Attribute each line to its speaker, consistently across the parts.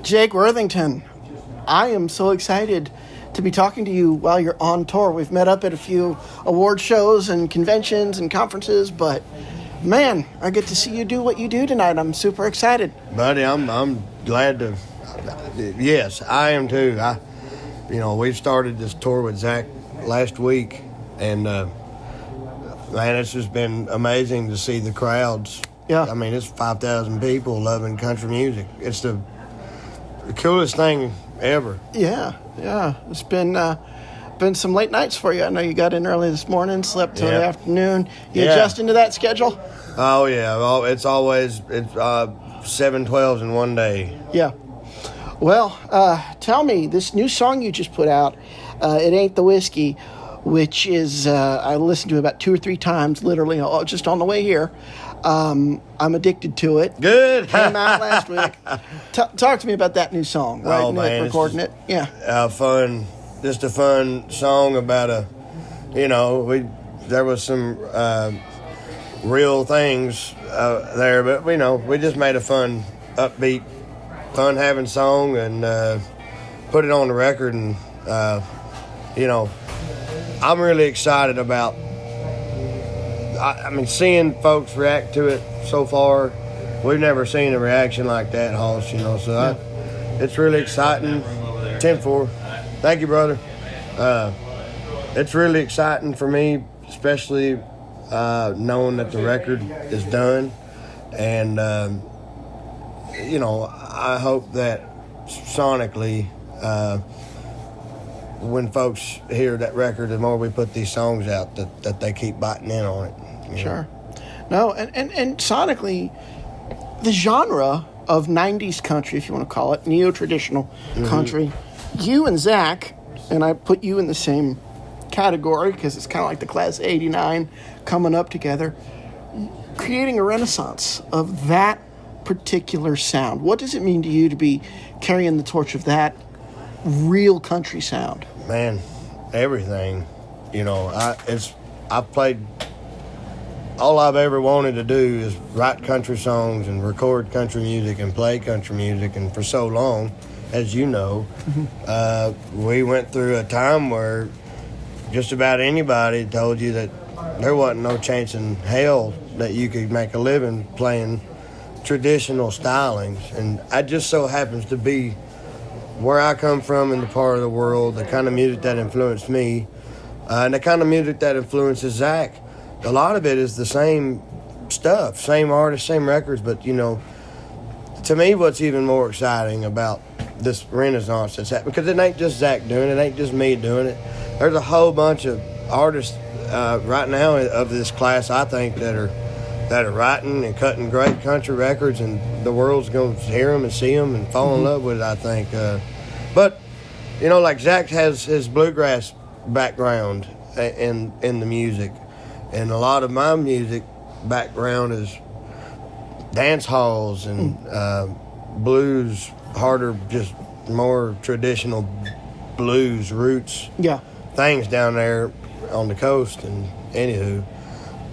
Speaker 1: Jake Worthington, I am so excited to be talking to you while you're on tour. We've met up at a few award shows and conventions and conferences, but man, I get to see you do what you do tonight. I'm super excited.
Speaker 2: Buddy, I'm glad to. Yes, I am too. We started this tour with Zach last week, and man, it's just been amazing to see the crowds.
Speaker 1: Yeah.
Speaker 2: I mean, it's 5,000 people loving country music. It's the coolest thing ever.
Speaker 1: Yeah. It's been some late nights for you. I know you got in early this morning, slept till the afternoon. You adjust into that schedule?
Speaker 2: Oh yeah. Well, it's 7/12s in one day.
Speaker 1: Yeah. Well, tell me, this new song you just put out, It Ain't the Whiskey, which is, I listened to it about 2 or 3 times, literally, just on the way here. I'm addicted to it.
Speaker 2: Good.
Speaker 1: Came out last week. Talk to me about that new song, right?
Speaker 2: Oh, man,
Speaker 1: recording it. Yeah.
Speaker 2: Fun. Just a fun song about there was some real things there, but we just made a fun, upbeat, fun having song and put it on the record, and I'm really excited about. I mean, seeing folks react to it so far, we've never seen a reaction like that, Hoss, so it's really exciting. 10-4. Thank you, brother. It's really exciting for me, especially knowing that the record is done. And, I hope that sonically, when folks hear that record, the more we put these songs out, that they keep biting in on it.
Speaker 1: Sure. No, and sonically, the genre of 90s country, if you want to call it, neo-traditional country, you and Zach, and I put you in the same category because it's kind of like the class of 89 coming up together, creating a renaissance of that particular sound. What does it mean to you to be carrying the torch of that real country sound?
Speaker 2: Man, everything. I've played. All I've ever wanted to do is write country songs and record country music and play country music. And for so long, as you know, we went through a time where just about anybody told you that there wasn't no chance in hell that you could make a living playing traditional stylings. And it just so happens to be where I come from in the part of the world, the kind of music that influenced me, and the kind of music that influences Zach. A lot of it is the same stuff, same artists, same records, but, to me what's even more exciting about this renaissance that's happening, because it ain't just Zach doing it, it ain't just me doing it. There's a whole bunch of artists right now of this class, I think, that are writing and cutting great country records, and the world's going to hear them and see them and fall in love with it, I think. But, like Zach has his bluegrass background in the music, and a lot of my music background is dance halls and blues, harder, just more traditional blues roots.
Speaker 1: Yeah.
Speaker 2: Things down there on the coast. And anywho,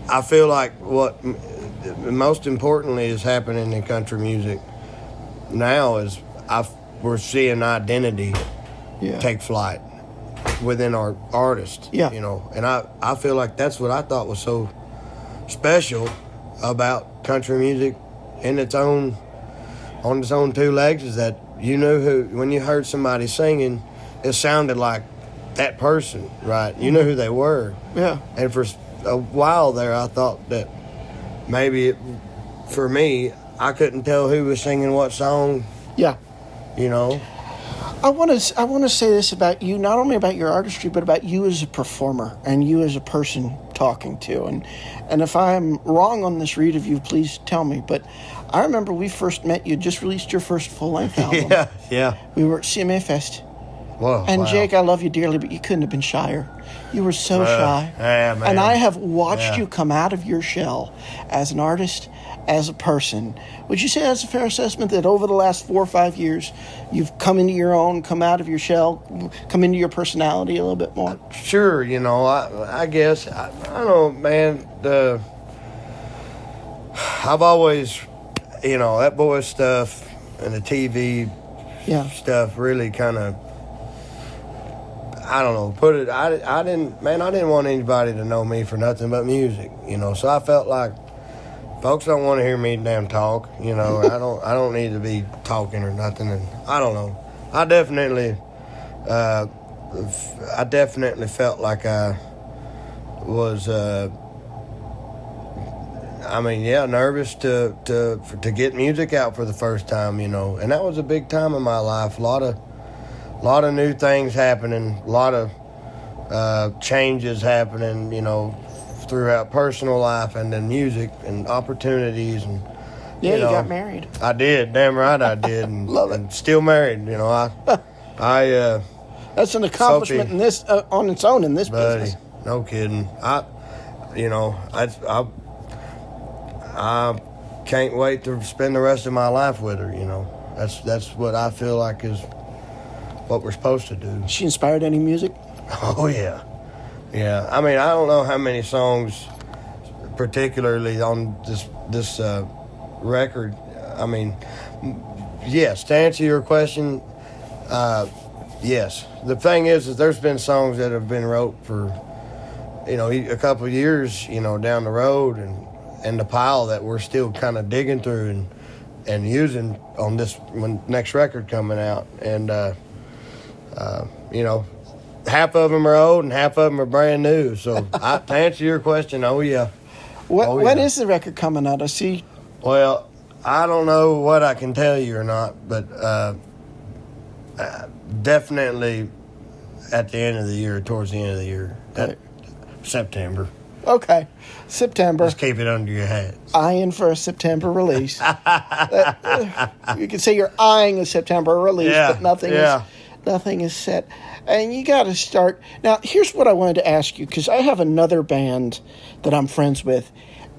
Speaker 2: I feel like what most importantly is happening in country music now is we're seeing identity take flight within our artists.
Speaker 1: Yeah.
Speaker 2: And I feel like that's what I thought was so special about country music on its own 2 legs, is that you knew who, when you heard somebody singing, it sounded like that person, right? You knew who they were.
Speaker 1: Yeah.
Speaker 2: And for a while there, I thought that maybe for me, I couldn't tell who was singing what song.
Speaker 1: Yeah. I want to say this about you, not only about your artistry, but about you as a performer and you as a person talking to. And if I'm wrong on this read of you, please tell me. But I remember we first met, you just released your first full-length album.
Speaker 2: Yeah.
Speaker 1: We were at CMA Fest.
Speaker 2: Whoa,
Speaker 1: and
Speaker 2: wow.
Speaker 1: Jake, I love you dearly, but you couldn't have been shyer. You were so shy.
Speaker 2: Yeah, man.
Speaker 1: And I have watched you come out of your shell as an artist, as a person. Would you say that's a fair assessment, that over the last 4 or 5 years, you've come into your own, come out of your shell, come into your personality a little bit more?
Speaker 2: Sure, I guess. I don't know, man. I've always, that boy stuff and the TV
Speaker 1: Yeah.
Speaker 2: stuff really kind of, I don't know, I didn't want anybody to know me for nothing but music, so I felt like folks don't want to hear me damn talk, I don't need to be talking or nothing, and I don't know. I definitely felt like I was, nervous to get music out for the first time, and that was a big time in my life. A lot of new things happening, a lot of changes happening, throughout personal life and then music and opportunities and.
Speaker 1: Yeah, you got married.
Speaker 2: I did, damn right I did, and,
Speaker 1: Love it.
Speaker 2: and still married. I
Speaker 1: That's an accomplishment
Speaker 2: Sophie,
Speaker 1: in this on its own in this
Speaker 2: buddy,
Speaker 1: business.
Speaker 2: no kidding. I can't wait to spend the rest of my life with her. That's what I feel like is what we're supposed to do.
Speaker 1: She inspired any music?
Speaker 2: Oh yeah. I mean, I don't know how many songs, particularly on this record. I mean, yes. To answer your question, yes. The thing is there's been songs that have been wrote for, a couple of years, down the road, and the pile that we're still kind of digging through and using on this next record coming out, and half of them are old and half of them are brand new. So to answer your question, oh yeah.
Speaker 1: When is the record coming out? I see.
Speaker 2: Well, I don't know what I can tell you or not, but definitely at the end of the year, towards the end of the year, September.
Speaker 1: Okay, September.
Speaker 2: Just keep it under your hat.
Speaker 1: Eyeing for a September release. You could say you're eyeing a September release, but nothing is set. And you got to start. Now, here's what I wanted to ask you, because I have another band that I'm friends with,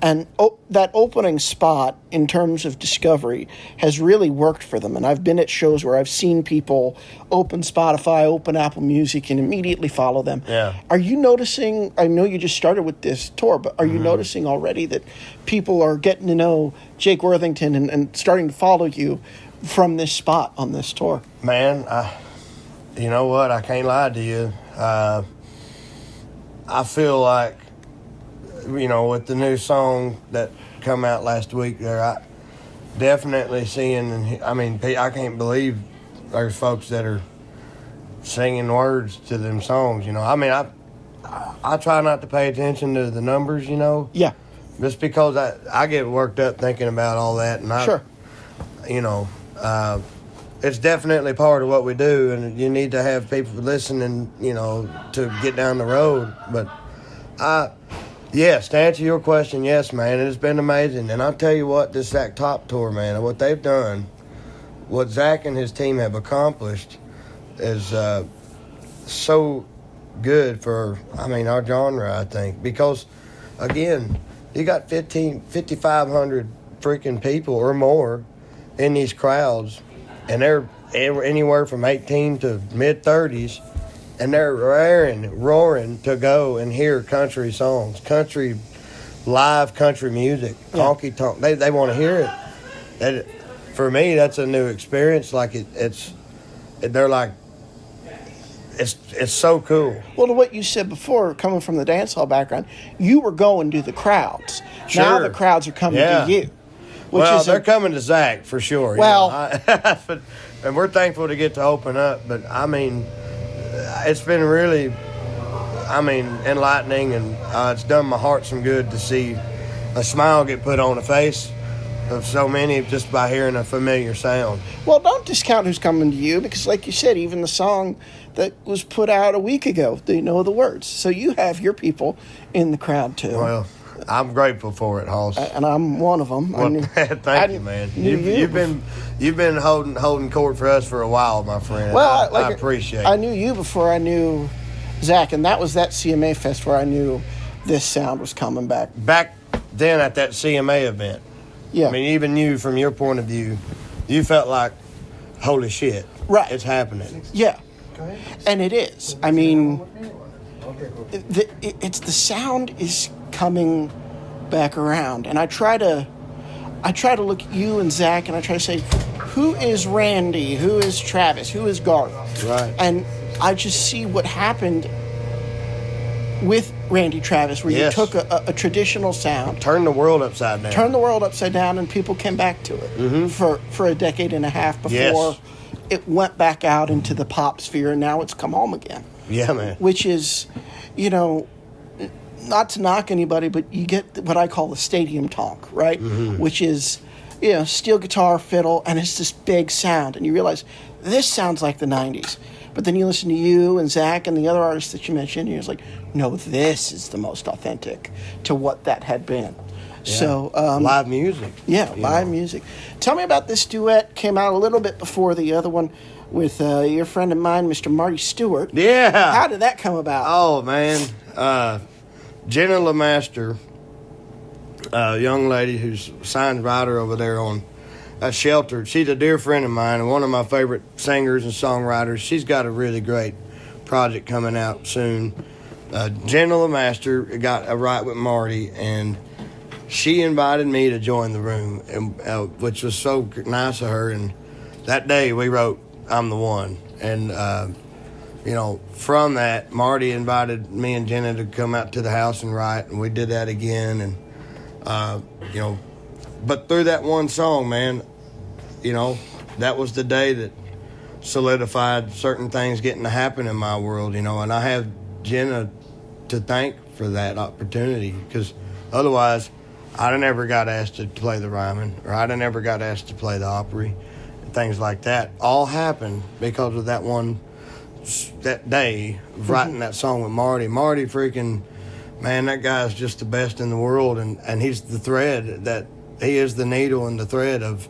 Speaker 1: and that opening spot in terms of discovery has really worked for them. And I've been at shows where I've seen people open Spotify, open Apple Music, and immediately follow them.
Speaker 2: Yeah.
Speaker 1: Are you noticing, I know you just started with this tour, but are you noticing already that people are getting to know Jake Worthington and starting to follow you from this spot on this tour?
Speaker 2: Man, you know what? I can't lie to you. I feel like, with the new song that come out last week there, I definitely seeing, I can't believe there's folks that are singing words to them songs, I try not to pay attention to the numbers,
Speaker 1: Yeah.
Speaker 2: just because I get worked up thinking about all that, and
Speaker 1: Sure.
Speaker 2: It's definitely part of what we do, and you need to have people listening, to get down the road. But yes, to answer your question, yes, man, it has been amazing. And I'll tell you what, this Zach Top Tour, man, what they've done, what Zach and his team have accomplished is so good for, our genre, I think. Because, again, you got 5,500 freaking people or more in these crowds, and they're anywhere from 18 to mid-30s, and they're roaring to go and hear country songs, live country music, honky tonk. They want to hear it. And for me, that's a new experience. Like they're like, it's so cool.
Speaker 1: Well, to what you said before, coming from the dance hall background, you were going to the crowds.
Speaker 2: Sure.
Speaker 1: Now the crowds are coming to you.
Speaker 2: They're coming to Zach for sure. And we're thankful to get to open up. But it's been really, enlightening, and it's done my heart some good to see a smile get put on the face of so many just by hearing a familiar sound.
Speaker 1: Well, don't discount who's coming to you, because like you said, even the song that was put out a week ago, they know the words. So you have your people in the crowd too.
Speaker 2: Well, I'm grateful for it, Hoss.
Speaker 1: And I'm one of them.
Speaker 2: Well, thank you, man. You've been holding court for us for a while, my friend.
Speaker 1: Well,
Speaker 2: I appreciate it.
Speaker 1: I knew you before I knew Zach, and that was that CMA Fest where I knew this sound was coming back.
Speaker 2: Back then at that CMA event.
Speaker 1: Yeah.
Speaker 2: Even you, from your point of view, you felt like, holy shit.
Speaker 1: Right.
Speaker 2: It's happening.
Speaker 1: Yeah. And it is. It's the sound is coming back around, and I try to look at you and Zach, and I try to say, who is Randy, who is Travis, who is Garth.
Speaker 2: Right.
Speaker 1: And I just see what happened with Randy Travis, where
Speaker 2: Yes.
Speaker 1: you took a traditional sound,
Speaker 2: Turn the world upside down.
Speaker 1: turned the world upside down, and people came back to it for a decade and a half before
Speaker 2: Yes.
Speaker 1: it went back out into the pop sphere, and now it's come home again.
Speaker 2: Yeah, man.
Speaker 1: Which is, you know, not to knock anybody, but you get what I call the stadium talk, right? Which is, you know, steel guitar, fiddle, and it's this big sound. And you realize, this sounds like the 90s. But then you listen to you and Zach and the other artists that you mentioned, and you're just like, no, this is the most authentic to what that had been.
Speaker 2: Yeah.
Speaker 1: So,
Speaker 2: live music.
Speaker 1: yeah,
Speaker 2: you
Speaker 1: live
Speaker 2: know.
Speaker 1: music. Tell me about this duet. Came out a little bit before the other one with your friend of mine, Mr. Marty Stewart.
Speaker 2: Yeah.
Speaker 1: How did that come about?
Speaker 2: Oh, man. Jenna LeMaster, a young lady who's signed writer over there on Shelter. She's a dear friend of mine and one of my favorite singers and songwriters. She's got a really great project coming out soon. Jenna LeMaster got a right with Marty, and she invited me to join the room, and, which was so nice of her. And that day we wrote I'm the One. And, you know, from that, Marty invited me and Jenna to come out to the house and write, and we did that again. And, you know, but through that one song, man, you know, that was the day that solidified certain things getting to happen in my world, you know, and I have Jenna to thank for that opportunity, because otherwise I'd have never got asked to play the Ryman, or I'd have never got asked to play the Opry, things like that. All happened because of that day of writing that song with Marty. Marty freaking, man, that guy's just the best in the world, and he's the thread that, he is the needle and the thread of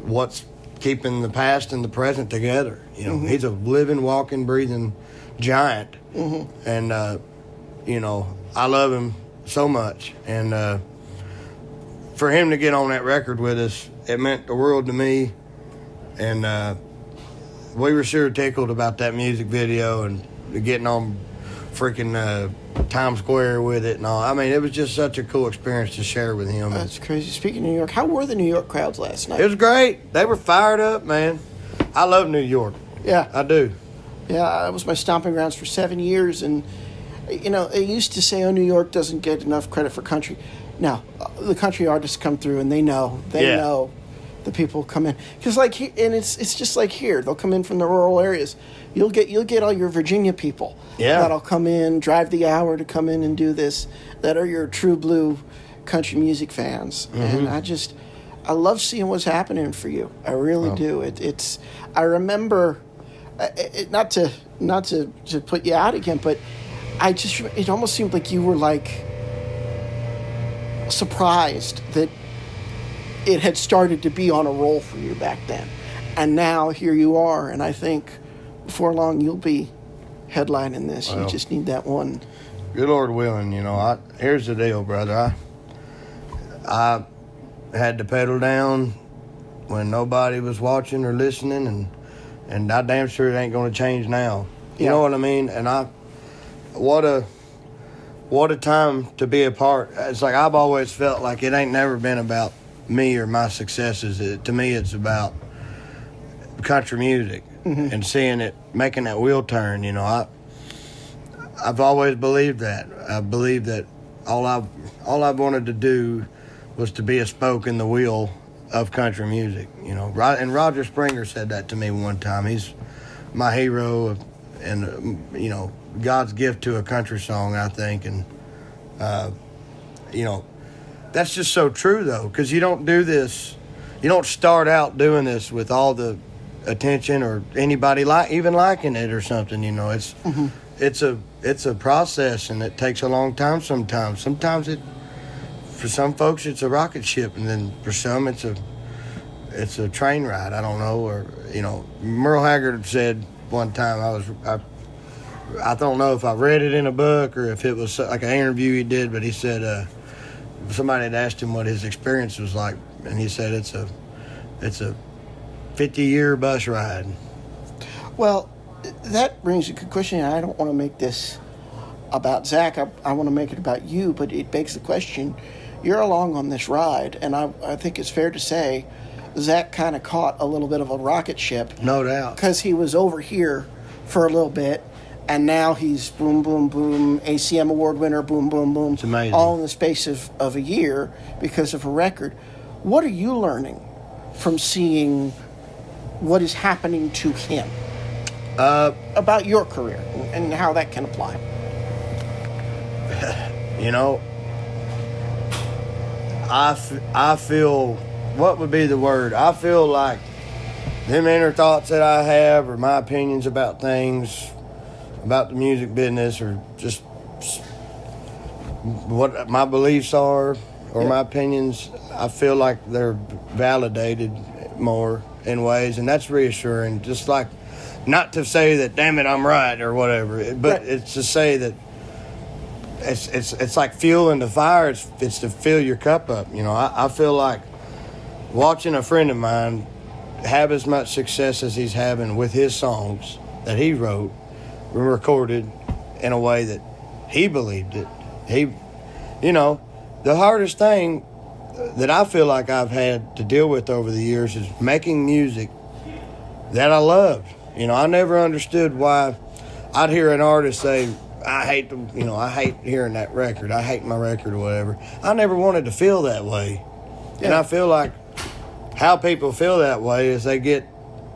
Speaker 2: what's keeping the past and the present together. You know, he's a living, walking, breathing giant. And, you know, I love him so much. And for him to get on that record with us, it meant the world to me. And we were sure tickled about that music video and getting on freaking Times Square with it and all. I mean, it was just such a cool experience to share with him.
Speaker 1: That's crazy. Speaking of New York, how were the New York crowds last night?
Speaker 2: It was great. They were fired up, man. I love New York.
Speaker 1: Yeah.
Speaker 2: I do.
Speaker 1: Yeah, that was my stomping grounds for 7 years. And, you know, they used to say, oh, New York doesn't get enough credit for country. Now, the country artists come through and they know. They know the people come in. Because, like, and it's just like here. They'll come in from the rural areas. You'll get all your Virginia people that'll come in, drive the hour to come in and do this, that are your true blue country music fans. And I love seeing what's happening for you. I really do. I remember, not to put you out again, but it almost seemed like you were like surprised that it had started to be on a roll for you back then. And now here you are, and I think before long you'll be headlining this. You just need that one.
Speaker 2: Good Lord willing, you know. Here's the deal, brother. I had to pedal down when nobody was watching or listening, and I damn sure it ain't going to change now. You know what I mean? And what a time to be a part. It's like I've always felt like it ain't never been about me or my successes. To me, it's about country music and seeing it, making that wheel turn. You know, I've always believed that. I believe that all I've wanted to do was to be a spoke in the wheel of country music. You know, and Roger Springer said that to me one time. He's my hero, and you know, God's gift to a country song, I think. And you know, that's just so true though, because you don't do this, you don't start out doing this with all the attention or anybody even liking it or something. You know, it's a process, and it takes a long time sometimes. Sometimes for some folks it's a rocket ship, and then for some it's a train ride. I don't know. Or, you know, Merle Haggard said one time, I don't know if I read it in a book or if it was like an interview he did, but he said somebody had asked him what his experience was like, and he said it's a 50-year bus ride.
Speaker 1: Well, that brings a good question. I don't want to make this about Zach. I want to make it about you, but it begs the question. You're along on this ride, and I think it's fair to say Zach kind of caught a little bit of a rocket ship.
Speaker 2: No doubt.
Speaker 1: Because he was over here for a little bit, and now he's boom, boom, boom, ACM award winner, boom, boom, boom.
Speaker 2: It's amazing.
Speaker 1: All in the space of a year because of a record. What are you learning from seeing what is happening to him about your career and how that can apply?
Speaker 2: You know, I feel, what would be the word? I feel like them inner thoughts that I have, or my opinions about things, about the music business, or just what my beliefs are, or my opinions, I feel like they're validated more in ways, and that's reassuring. Just like, not to say that, damn it, I'm right, or whatever, but it's to say that it's like fuel in the fire. It's to fill your cup up. You know, I feel like watching a friend of mine have as much success as he's having with his songs that he wrote and recorded in a way that he believed it. You know, the hardest thing that I feel like I've had to deal with over the years is making music that I loved. You know, I never understood why I'd hear an artist say, I hate hearing that record. I hate my record or whatever. I never wanted to feel that way. Yeah. And I feel like how people feel that way is they get,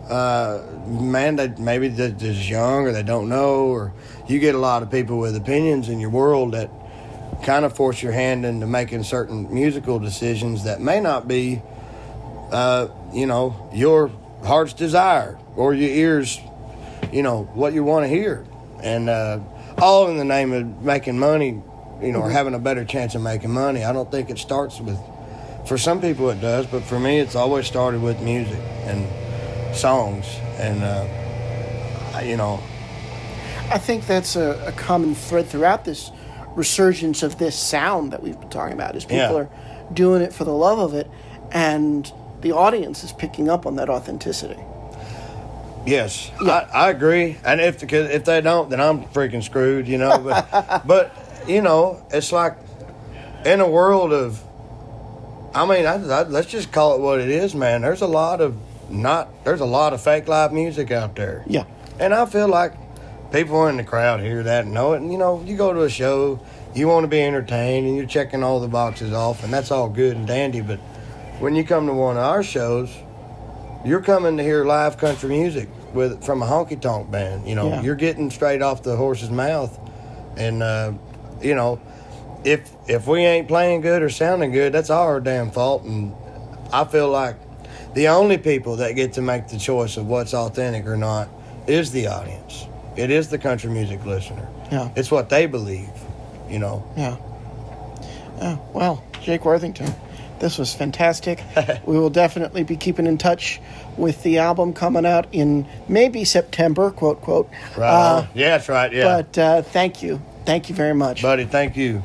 Speaker 2: maybe they're just young or they don't know, or you get a lot of people with opinions in your world that kind of force your hand into making certain musical decisions that may not be, your heart's desire or your ears, what you want to hear. And all in the name of making money, or having a better chance of making money. I don't think it starts with, for some people it does, but for me it's always started with music and songs. And,
Speaker 1: I think that's a common thread throughout this resurgence of this sound that we've been talking about, is people are doing it for the love of it, and the audience is picking up on that authenticity.
Speaker 2: Yes, yeah. I agree. And if they don't, then I'm freaking screwed, But it's like in a world of, let's just call it what it is, man. There's a lot of fake live music out there.
Speaker 1: Yeah.
Speaker 2: And I feel like people in the crowd hear that and know it. And, you go to a show, you want to be entertained, and you're checking all the boxes off, and that's all good and dandy. But when you come to one of our shows, you're coming to hear live country music from a honky-tonk band. You're getting straight off the horse's mouth. And, if we ain't playing good or sounding good, that's our damn fault. And I feel like the only people that get to make the choice of what's authentic or not is the audience. It is the country music listener.
Speaker 1: Yeah.
Speaker 2: It's what they believe,
Speaker 1: Yeah. Well, Jake Worthington, this was fantastic. We will definitely be keeping in touch with the album coming out in maybe September, quote, quote.
Speaker 2: Right. Yeah, that's right, yeah.
Speaker 1: But thank you. Thank you very much.
Speaker 2: Buddy, thank you.